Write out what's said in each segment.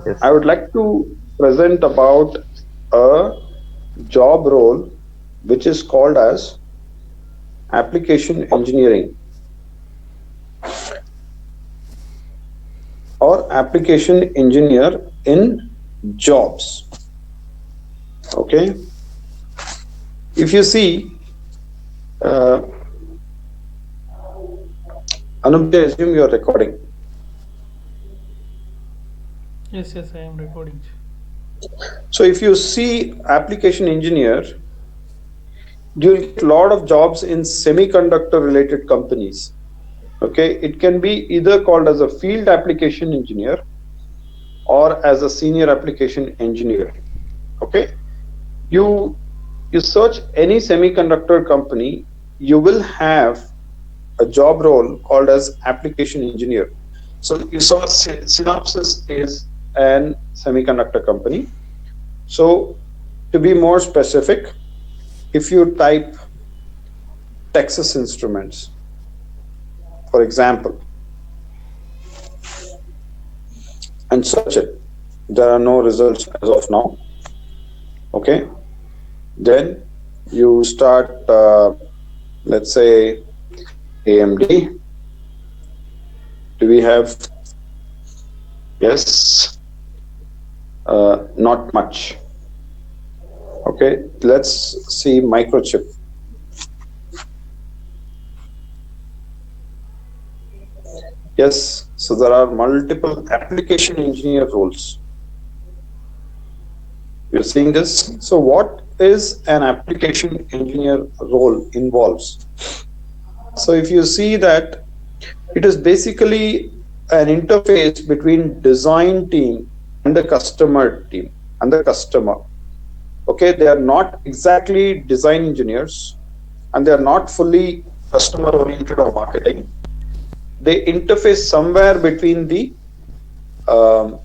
Yes. I would like to present about a job role which is called as application engineering or application engineer in jobs. Okay, if you see, uh, Anubji, I assume you are recording. Yes, yes, I am recording. So if you see application engineer, you will get a lot of jobs in semiconductor related companies. Okay, it can be either called as a field application engineer or as a senior application engineer. Okay, you you search any semiconductor company, you will have a job role called as application engineer. So you saw Synopsys is an semiconductor company. So to be more specific, if you type Texas Instruments, for example, and search it, there are no results as of now. Okay, then you start, let's say, AMD. Do we have? Yes, not much. Okay, let's see Microchip. Yes, so there are multiple application engineer roles. You're seeing this. So what is an application engineer role involves? So if you see that it is basically an interface between design team and the customer team and the customer. Okay, they are not exactly design engineers and they are not fully customer oriented or marketing. They interface somewhere between the um,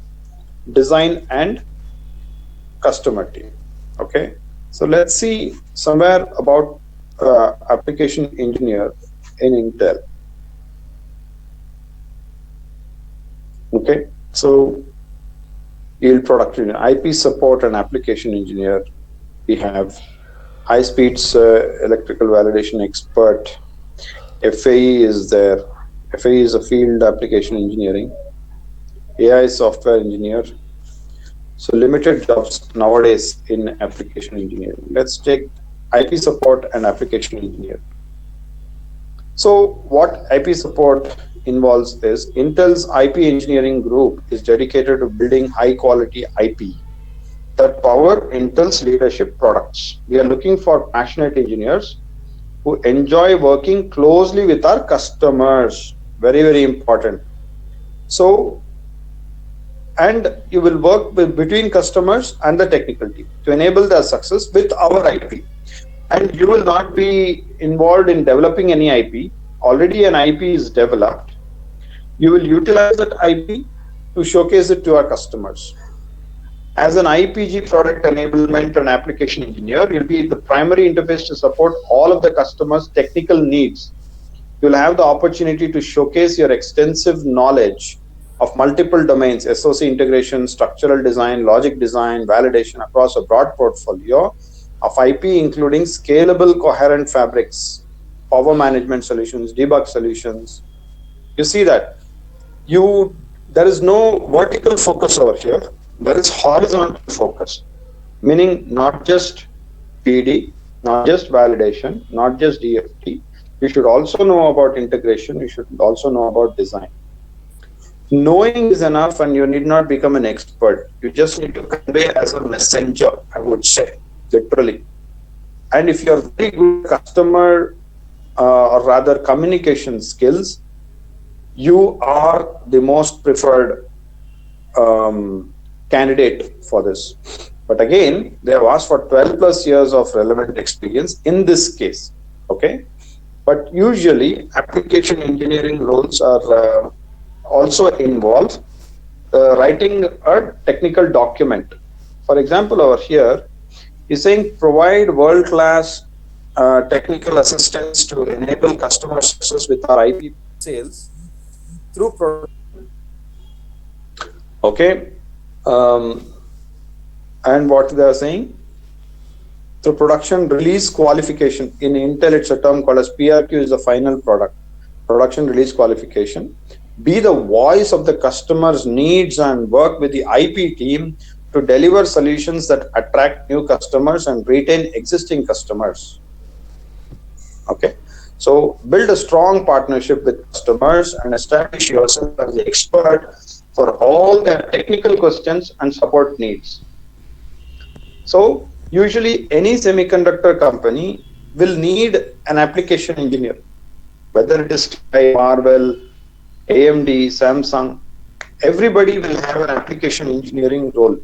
design and customer team. Okay, so let's see somewhere about application engineer in Intel. Okay, so yield product engineer, IP support and application engineer. We have high speeds electrical validation expert. FAE is there. FAE is a field application engineering. AI software engineer. So limited jobs nowadays in application engineering. Let's take IP support and application engineer. So what IP support involves is Intel's IP engineering group is dedicated to building high quality IP that power Intel's leadership products. We are looking for passionate engineers who enjoy working closely with our customers. Very, very important. So, and you will work between customers and the technical team to enable their success with our IP. And you will not be involved in developing any IP. Already an IP is developed. You will utilize that IP to showcase it to our customers. As an IPG product enablement and application engineer, you'll be the primary interface to support all of the customers' technical needs. You'll have the opportunity to showcase your extensive knowledge of multiple domains, SOC integration, structural design, logic design, validation across a broad portfolio of IP, including scalable coherent fabrics, power management solutions, debug solutions. You see that there is no vertical focus over here. There is horizontal focus, meaning not just PD, not just validation, not just DFT. You should also know about integration. You should also know about design. Knowing is enough, and you need not become an expert. You just need to convey as a messenger, I would say, literally. And if you're very good customer or rather communication skills, you are the most preferred candidate for this. But again, they have asked for 12 plus years of relevant experience in this case. Okay, but usually application engineering roles are also involve writing a technical document. For example, over here is saying provide world-class technical assistance to enable customer success with our IP sales through product. Okay, Um, and what they are saying, so production release qualification in Intel, it's a term called as PRQ, is the final product, production release qualification. Be the voice of the customer's needs and work with the IP team to deliver solutions that attract new customers and retain existing customers. Okay, so build a strong partnership with customers and establish yourself as the expert for all their technical questions and support needs. So usually any semiconductor company will need an application engineer, whether it is Marvell, AMD, Samsung, everybody will have an application engineering role.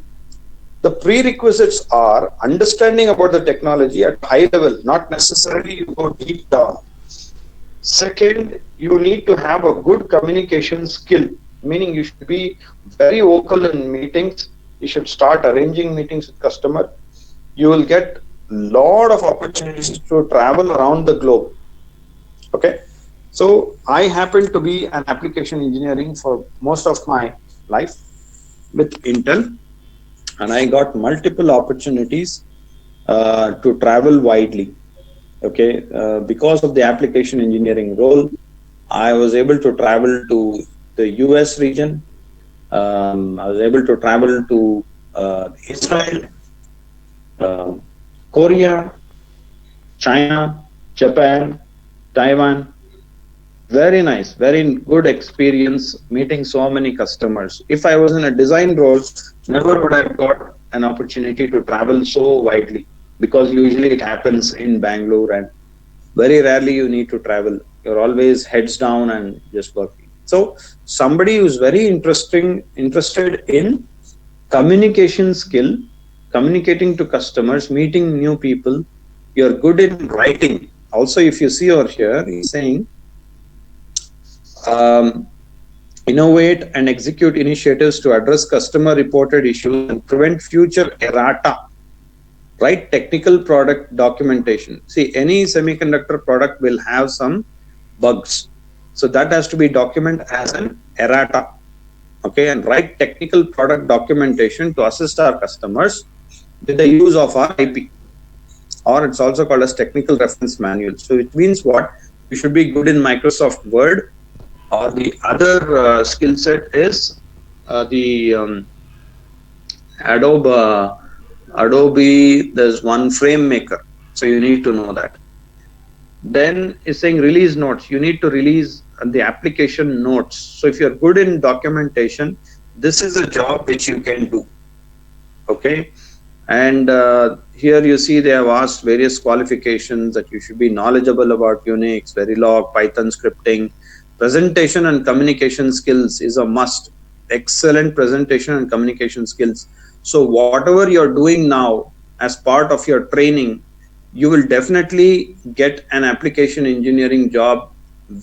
The prerequisites are understanding about the technology at high level, not necessarily you go deep down. Second, you need to have a good communication skill, meaning you should be very vocal in meetings. You should start arranging meetings with customer. You will get lot of opportunities to travel around the globe. Okay, so I happen to be an application engineering for most of my life with Intel, and I got multiple opportunities to travel widely. Okay, because of the application engineering role, I was able to travel to the US region. I was able to travel to Israel, Korea, China, Japan, Taiwan. Very nice, very good experience meeting so many customers. If I was in a design role, never would I have got an opportunity to travel so widely, because usually it happens in Bangalore and very rarely you need to travel. You're always heads down and just working. So somebody who's very interested in communication skill, communicating to customers, meeting new people, you're good in writing. Also, if you see over here, he's saying, innovate and execute initiatives to address customer reported issues and prevent future errata. Write technical product documentation. See, any semiconductor product will have some bugs. So that has to be documented as an errata. Okay, and write technical product documentation to assist our customers with the use of our IP. Or it's also called as technical reference manual. So it means what? You should be good in Microsoft Word, or the other skill set is the Adobe, there's one frame maker. So you need to know that. Then it's saying release notes. You need to release the application notes. So if you're good in documentation, this is a job which you can do. Okay. And here you see they have asked various qualifications that you should be knowledgeable about Unix, Verilog, Python scripting. Presentation and communication skills is a must. Excellent presentation and communication skills. So whatever you're doing now as part of your training, you will definitely get an application engineering job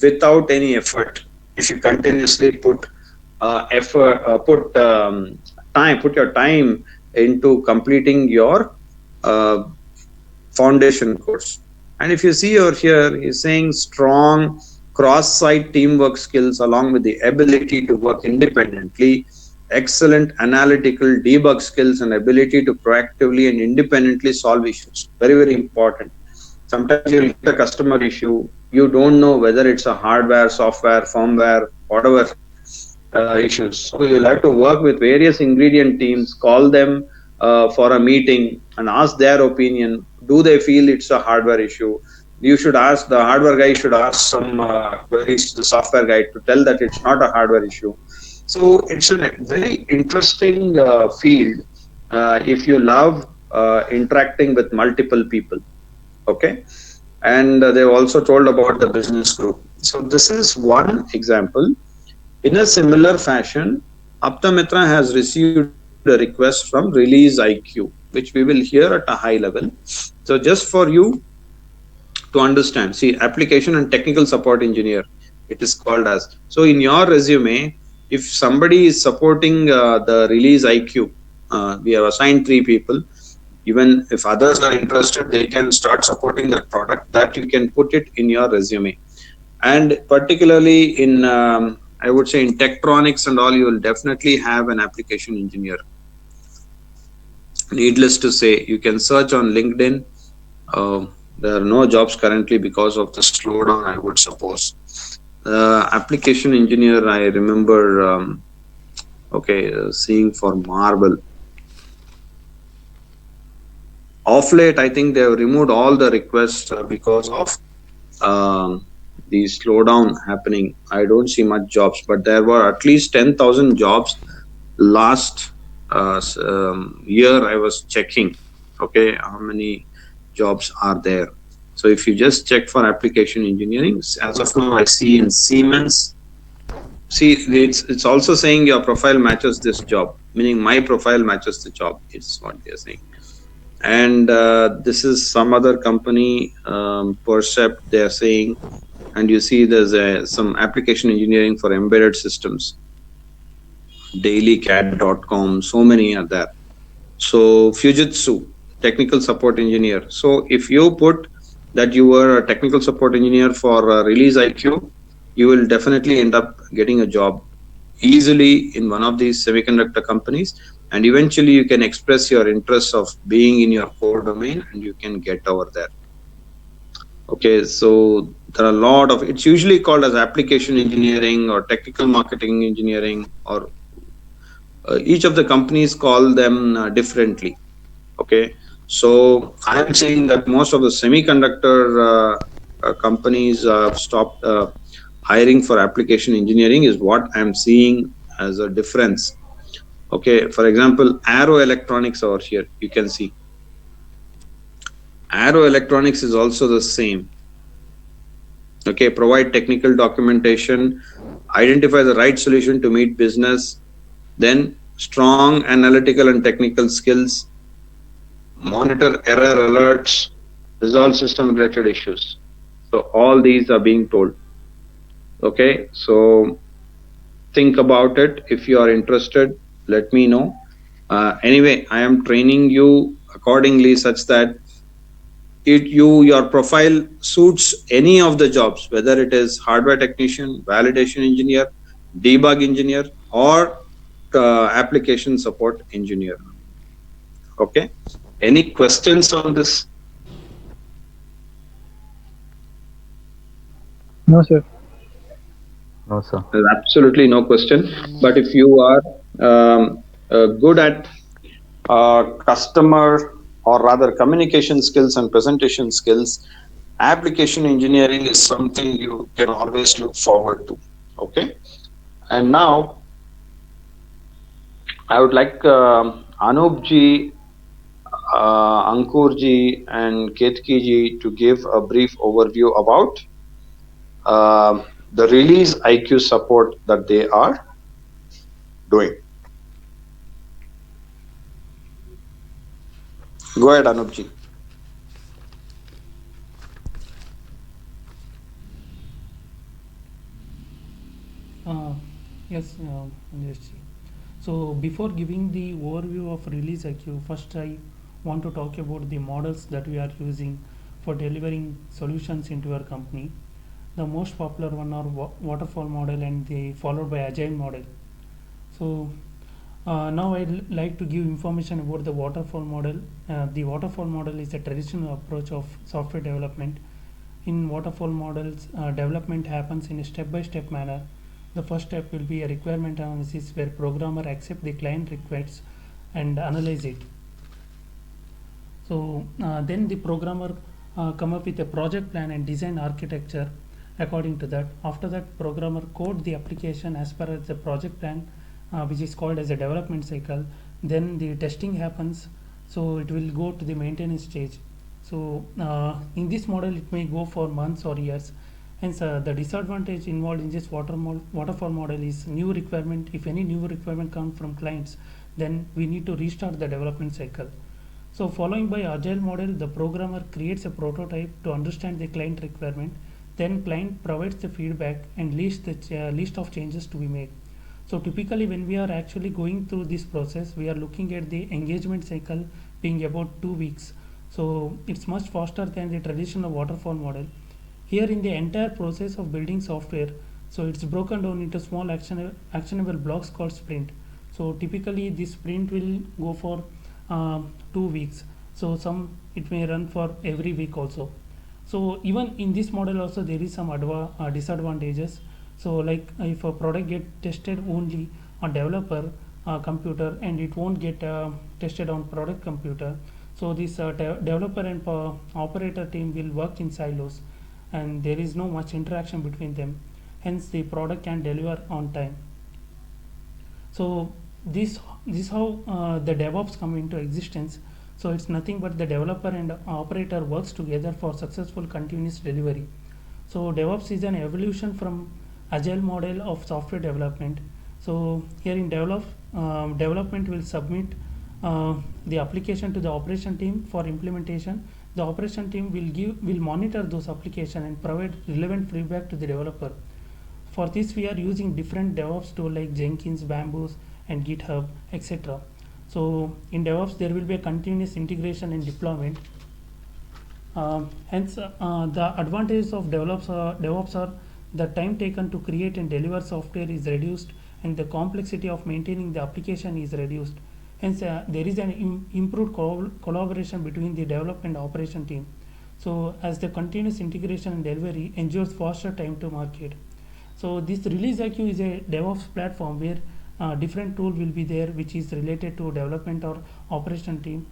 without any effort if you continuously put your time into completing your foundation course. And if you see over here, he's saying strong cross-site teamwork skills along with the ability to work independently, excellent analytical debug skills and ability to proactively and independently solve issues. Very, very important. Sometimes you'll get a customer issue, you don't know whether it's a hardware, software, firmware, whatever issues. So you'll have to work with various ingredient teams, call them for a meeting and ask their opinion. Do they feel it's a hardware issue? You should ask, the hardware guy should ask some queries to the software guy to tell that it's not a hardware issue. So it's a very interesting field if you love interacting with multiple people. Okay. And they've also told about the business group. So this is one example. In a similar fashion, Aptamitra has received a request from Release IQ, which we will hear at a high level. So just for you to understand, see, application and technical support engineer, it is called as. So in your resume, if somebody is supporting the Release IQ, we have assigned 3 people. Even if others are interested, they can start supporting that product. That you can put it in your resume. And particularly in, I would say in Tektronix and all, you will definitely have an application engineer. Needless to say, you can search on LinkedIn. There are no jobs currently because of the slowdown, I would suppose. Application engineer, I remember, okay, seeing for Marble. Off late, I think they have removed all the requests because of the slowdown happening. I don't see much jobs, but there were at least 10,000 jobs last year. I was checking, okay, how many jobs are there. So if you just check for application engineering, as of now, I see in Siemens. See, it's also saying your profile matches this job, meaning my profile matches the job. It's what they're saying. And this is some other company, Percept, they're saying. And you see there's some application engineering for embedded systems, dailycat.com, so many are there. So Fujitsu, technical support engineer. So if you put that you were a technical support engineer for Release IQ, you will definitely end up getting a job easily in one of these semiconductor companies, and eventually you can express your interest of being in your core domain and you can get over there. Okay, so there are a lot of, it's usually called as application engineering or technical marketing engineering, or each of the companies call them differently. Okay, so I'm saying that most of the semiconductor companies have stopped hiring for application engineering, is what I'm seeing as a difference. Okay, for example, Arrow Electronics over here, you can see Arrow Electronics is also the same. Okay, provide technical documentation, identify the right solution to meet business, then strong analytical and technical skills, monitor error alerts, resolve system related issues. So all these are being told. Okay, so think about it. If you are interested, let me know. Anyway, I am training you accordingly such that your profile suits any of the jobs, whether it is hardware technician, validation engineer, debug engineer, or application support engineer. Okay, any questions on this? No, sir. No, sir. There's absolutely no question. But if you are good at customer, or rather communication skills and presentation skills, application engineering is something you can always look forward to. Okay, and now I would like Anup ji, Ankur ji, and Ketki ji to give a brief overview about the Release IQ support that they are doing. Go ahead, Anup ji. Yes, Anjesh ji. So before giving the overview of Release IQ, first I want to talk about the models that we are using for delivering solutions into our company. The most popular one are waterfall model and the followed by agile model. So now I'd like to give information about the waterfall model. The waterfall model is a traditional approach of software development. In waterfall models, development happens in a step-by-step manner. The first step will be a requirement analysis where programmer accept the client requests and analyze it. So then the programmer come up with a project plan and design architecture according to that. After that, programmer code the application as per as the project plan, which is called as a development cycle. Then the testing happens, so it will go to the maintenance stage. So in this model it may go for months or years. Hence the disadvantage involved in this waterfall model is new requirement. If any new requirement comes from clients, then we need to restart the development cycle. So following by agile model, the programmer creates a prototype to understand the client requirement. Then client provides the feedback and lists the list of changes to be made. So typically when we are actually going through this process, we are looking at the engagement cycle being about 2 weeks. So it's much faster than the traditional waterfall model. Here in the entire process of building software, so it's broken down into small actionable blocks called sprint. So typically this sprint will go for 2 weeks. So some it may run for every week also. So even in this model also there is some disadvantages. So like if a product get tested only on developer computer and it won't get tested on product computer, so this developer and operator team will work in silos and there is no much interaction between them, hence the product can deliver on time. So this how the DevOps come into existence. So it's nothing but the developer and operator works together for successful continuous delivery. So DevOps is an evolution from agile model of software development. So here in development will submit the application to the operation team for implementation. The operation team will monitor those application and provide relevant feedback to the developer. For this we are using different DevOps tools like Jenkins, Bamboo and GitHub, etc. So in DevOps there will be a continuous integration and deployment. Hence the advantages of DevOps are the time taken to create and deliver software is reduced and the complexity of maintaining the application is reduced. Hence there is an improved collaboration between the development and operation team. So as the continuous integration and delivery ensures faster time to market. So this Release IQ is a DevOps platform where different tool will be there which is related to development or operation team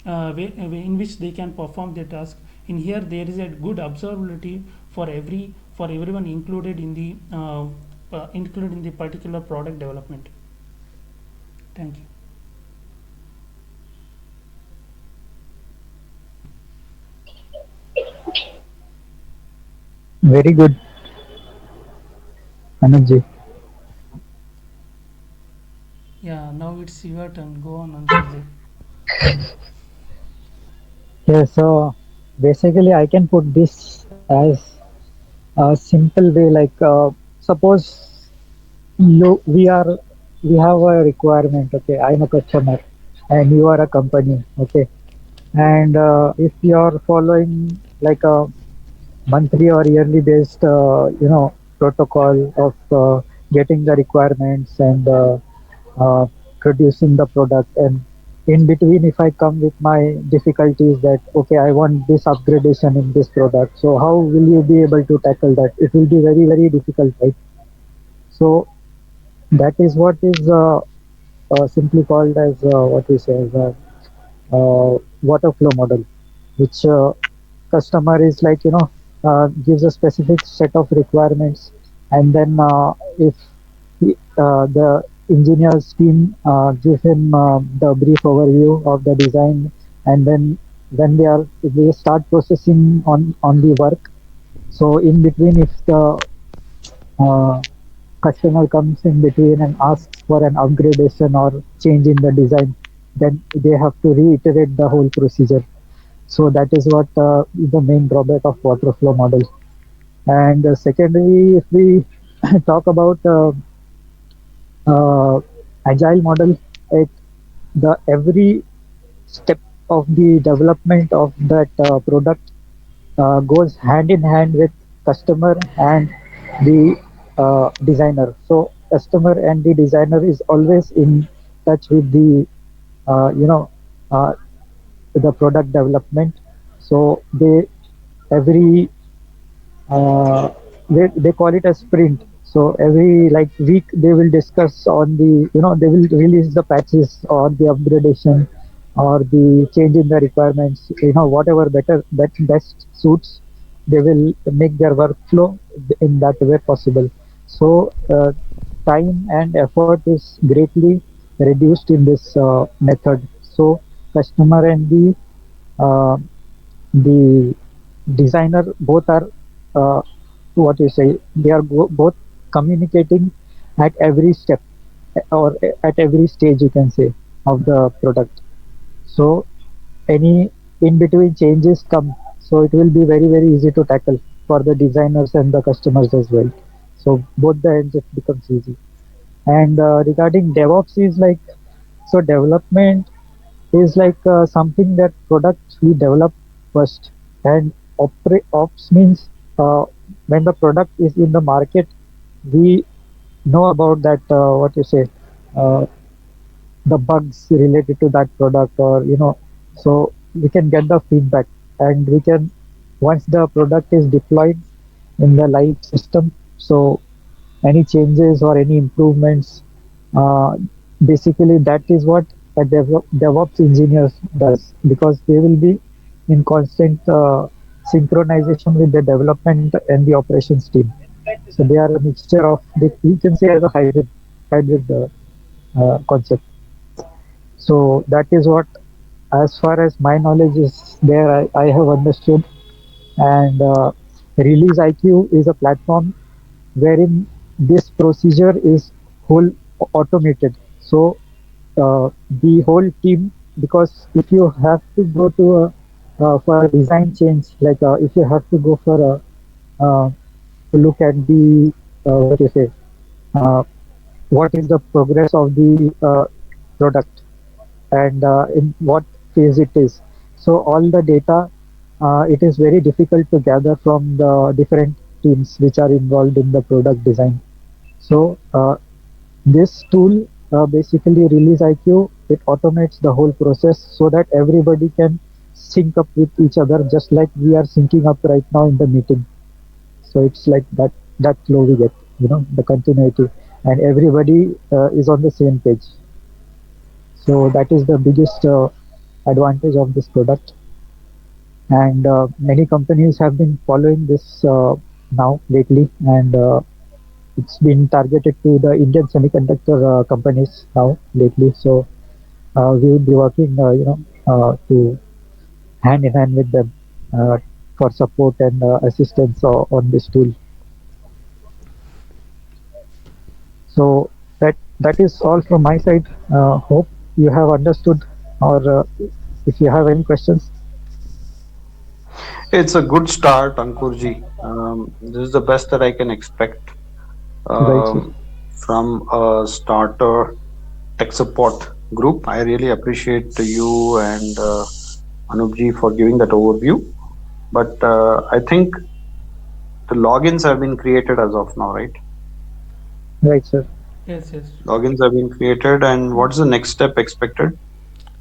in which they can perform their task. In here there is a good observability for everyone included in the particular product development. Thank you. Very good, Anuj. Yeah, now it's your turn. Go on, Anshul. Yeah, so basically, I can put this as a simple way. Like, suppose we are we have a requirement. Okay, I'm a customer, and you are a company. Okay, and if you are following like a monthly or yearly based, protocol of getting the requirements and uh, producing the product, and in between if I come with my difficulties that okay, I want this upgradation in this product, so how will you be able to tackle that? It will be very very difficult, right? So that is what is simply called as what we say as a water flow model, which customer is like gives a specific set of requirements, and then if the engineers team give him the brief overview of the design, and then when they start processing on the work. So in between, if the uh, customer comes in between and asks for an upgradation or change in the design, then they have to reiterate the whole procedure. So that is what is the main drawback of water flow model. And secondly, if we talk about uh, agile model, it the every step of the development of that product goes hand in hand with customer and the designer. So customer and the designer is always in touch with the you know uh, the product development. So they every they call it a sprint. So every like week they will discuss on the they will release the patches or the upgradation or the change in the requirements, whatever that best suits, they will make their workflow in that way possible. So time and effort is greatly reduced in this method. So customer and uh, the designer both are uh, what you say, they are both communicating at every step or at every stage, you can say, of the product. So any in between changes come, so it will be very very easy to tackle for the designers and the customers as well. So both the ends it becomes easy. And regarding DevOps is like, so development is like something that products we develop first, and ops means when the product is in the market, we know about that what you say, uh, the bugs related to that product, or so we can get the feedback, and we can, once the product is deployed in the live system, so any changes or any improvements, uh, basically that is what a DevOps engineer does, because they will be in constant synchronization with the development and the operations team. So they are a mixture of, you can say, as a hybrid concept. So that is what, as far as my knowledge is there, I have understood. And Release IQ is a platform wherein this procedure is whole automated. So the whole team, because if you have to go to a for a design change, like if you have to go for to look at the what you say, uh, what is the progress of the product, and in what phase it is. So all the data, it is very difficult to gather from the different teams which are involved in the product design. So this tool, basically Release IQ, it automates the whole process so that everybody can sync up with each other, just like we are syncing up right now in the meeting. So it's like that flow we get, the continuity, and everybody is on the same page. So that is the biggest advantage of this product, and many companies have been following this now lately, and it's been targeted to the Indian semiconductor companies now lately. So we will be working, to hand in hand with them uh, for support and assistance on this tool. So that is all from my side. Hope you have understood, or if you have any questions. It's a good start, Ankurji. This is the best that I can expect Right, sir. um, from a starter tech support group. I really appreciate you and Anupji for giving that overview. But I think the logins have been created as of now, right? Right, sir. Yes, yes. Logins have been created, and what's the next step expected?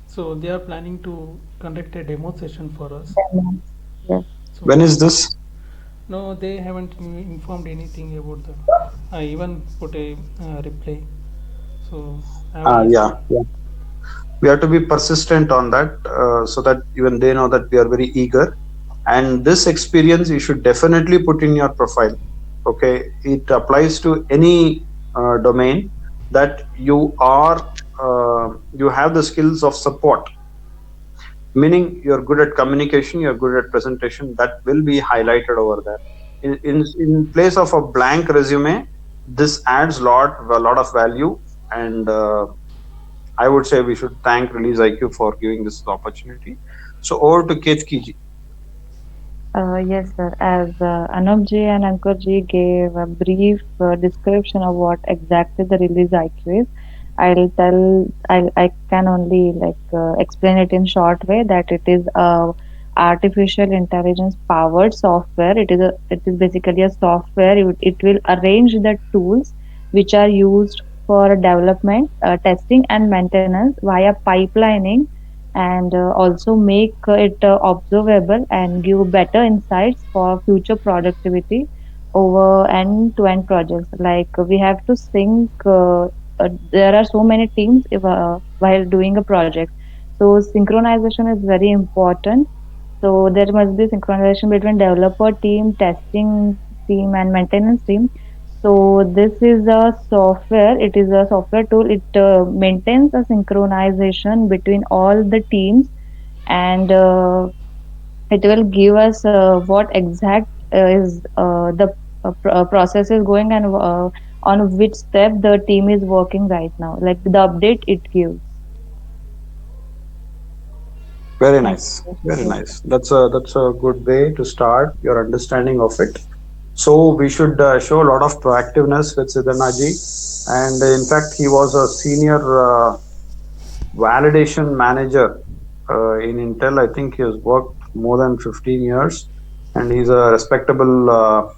So they are planning to conduct a demo session for us. Demo. Yes. When So is this? no, they haven't informed anything about that. I even put a reply. So I have Yeah, listened. yeah. We have to be persistent on that so that even they know that we are very eager. And this experience you should definitely put in your profile. Okay, it applies to any domain that you have the skills of support, meaning you're good at communication, you're good at presentation. That will be highlighted over there. In place of a blank resume, this adds a lot of value, and I would say we should thank Release IQ for giving this opportunity. So over to Ketkiji. Yes, sir. As Anupji and Ankurji gave a brief description of what exactly the release IQ is, I can only explain it in short way that it is a artificial intelligence powered software. It is basically a software. It will arrange the tools which are used for development, testing, and maintenance via pipelining, and also make it observable and give better insights for future productivity over end-to-end projects. Like we have to sync. There are so many teams while doing a project, so synchronization is very important. So there must be synchronization between developer team, testing team, and maintenance team. So this is a software. It is a software tool. It maintains a synchronization between all the teams, and it will give us what exact is the process is going, and on which step the team is working right now. Like the update it gives. Very Thank nice, you. very nice. That's a good way to start your understanding of it. So we should show a lot of proactiveness with Siddhanaji, and in fact, he was a senior validation manager in Intel. I think he has worked more than 15 years, and he's a respectable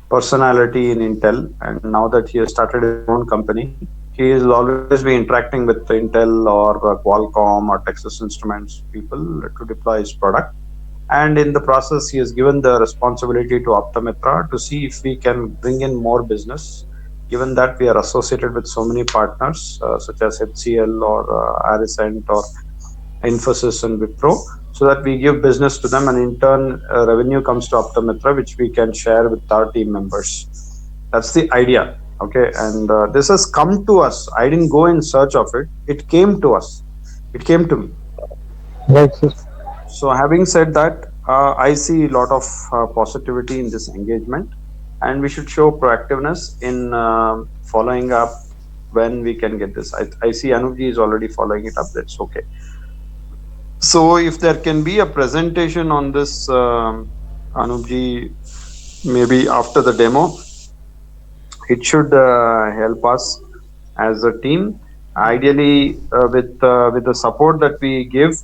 personality in Intel. And now that he has started his own company, He will always be interacting with Intel or Qualcomm or Texas Instruments people to deploy his product. And in the process, he has given the responsibility to Optomitra to see if we can bring in more business, given that we are associated with so many partners such as HCL or Arisent or Infosys and Wipro, so that we give business to them, and in turn revenue comes to Optomitra, which we can share with our team members. That's the idea. Okay, and this has come to us. I didn't go in search of it. It came to us. It came to me. Right, sir. So having said that, I see a lot of positivity in this engagement, and we should show proactiveness in following up when we can get this. I see Anupji is already following it up. That's okay. So if there can be a presentation on this, Anupji, maybe after the demo, it should help us as a team. Ideally, with the support that we give,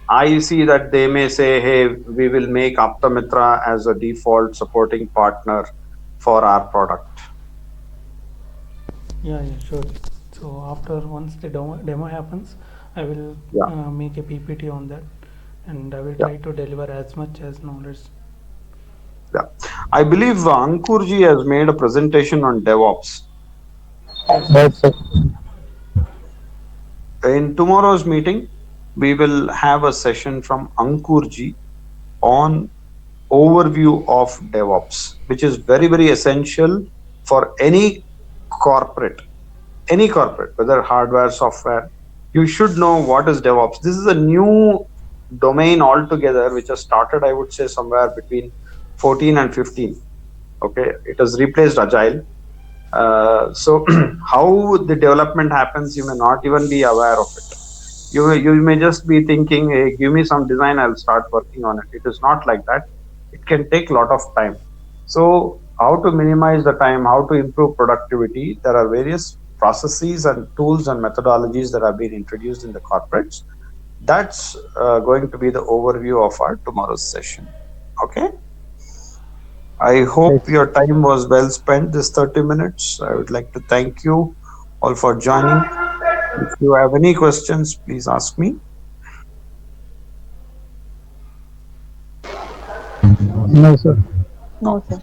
I see that they may say, "Hey, we will make Optomitra as a default supporting partner for our product." Yeah, sure. So after once the demo happens, I will Yeah. make a PPT on that, and I will Yeah. try to deliver as much as knowledge. Yeah, I believe Ankurji has made a presentation on DevOps. Right, sir. In tomorrow's meeting, we will have a session from Ankurji on overview of DevOps, which is very, very essential for corporate, any corporate, whether hardware, software. You should know what is DevOps. This is a new domain altogether, which has started, I would say, somewhere between 14 and 15. Okay, it has replaced Agile. So how the development happens, you may not even be aware of it. You may just be thinking, hey, give me some design, I'll start working on it. It is not like that. It can take a lot of time. So how to minimize the time, how to improve productivity, there are various processes and tools and methodologies that have been introduced in the corporates. That's going to be the overview of our tomorrow's session. Okay. I hope Right. your time was well spent, this 30 minutes. I would like to thank you all for joining. If you have any questions, please ask me. No, sir. No, sir.